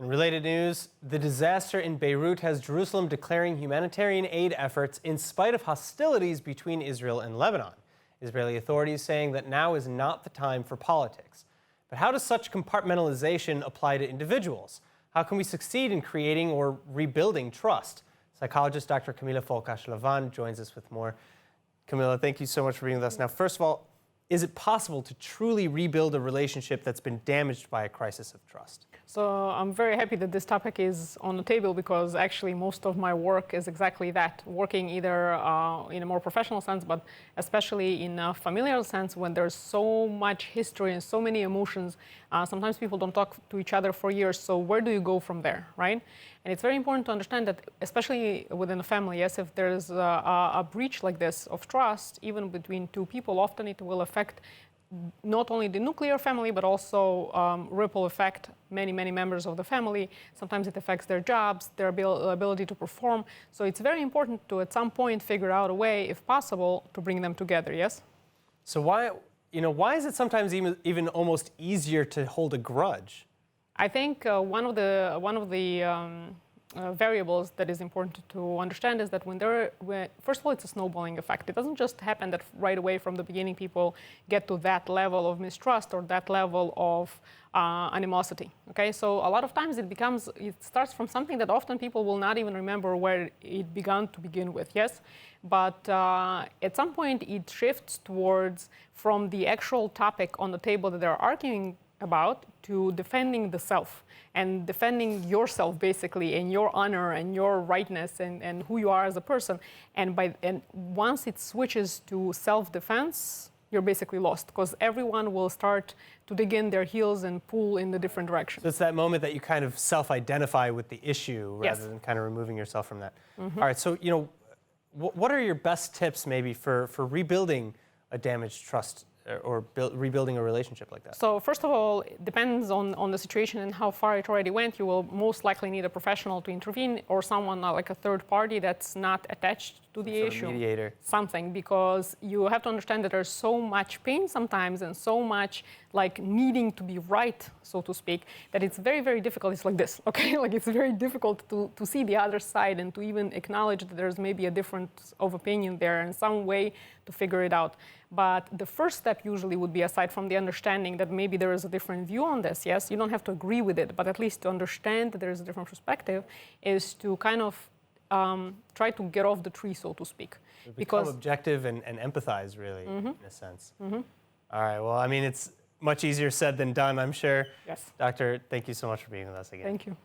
In related news, the disaster in Beirut has Jerusalem declaring humanitarian aid efforts in spite of hostilities between Israel and Lebanon. Israeli authorities saying that now is not the time for politics. But how does such compartmentalization apply to individuals? How can we succeed in creating or rebuilding trust? Psychologist Dr. Kamila Forkosh Lavan joins us with more. Kamila, thank you so much for being with us. Now, first of all, is it possible to truly rebuild a relationship that's been damaged by a crisis of trust? So I'm very happy that this topic is on the table because actually most of my work is exactly that, working either in a more professional sense, but especially in a familial sense when there's so much history and so many emotions. Sometimes people don't talk to each other for years, so where do you go from there, right? And it's very important to understand that, especially within a family, yes, if there's a breach like this of trust, even between two people, often it will affect not only the nuclear family, but also ripple effect many members of the family. Sometimes it affects their jobs, their ability to perform. So it's very important to, at some point, figure out a way, if possible, to bring them together, yes? So why is it sometimes even almost easier to hold a grudge? I think one of the variables that is important to understand is that first of all, it's a snowballing effect. It doesn't just happen that right away from the beginning people get to that level of mistrust or that level of animosity. Okay, so a lot of times it starts from something that often people will not even remember where it began to begin with. Yes, but at some point it shifts towards from the actual topic on the table that they're arguing about to defending the self and defending yourself basically and your honor and your rightness and who you are as a person. And once it switches to self-defense, you're basically lost because everyone will start to dig in their heels and pull in the different directions. So it's that moment that you kind of self-identify with the issue rather Yes. than kind of removing yourself from that. Mm-hmm. All right, so what are your best tips maybe for rebuilding a damaged trust or rebuilding a relationship like that? So first of all, it depends on the situation and how far it already went. You will most likely need a professional to intervene or someone like a third party that's not attached to the issue. Mediator. Something, because you have to understand that there's so much pain sometimes and so much like needing to be right, so to speak, that it's very difficult. It's like this, okay? Like it's very difficult to see the other side and to even acknowledge that there's maybe a difference of opinion there and some way to figure it out. But the first step usually would be, aside from the understanding that maybe there is a different view on this, yes, you don't have to agree with it, but at least to understand that there is a different perspective, is to kind of try to get off the tree, so to speak. Become objective and empathize, really, mm-hmm. in a sense. Mm-hmm. All right, well, I mean, it's much easier said than done, I'm sure. Yes. Doctor, thank you so much for being with us again. Thank you.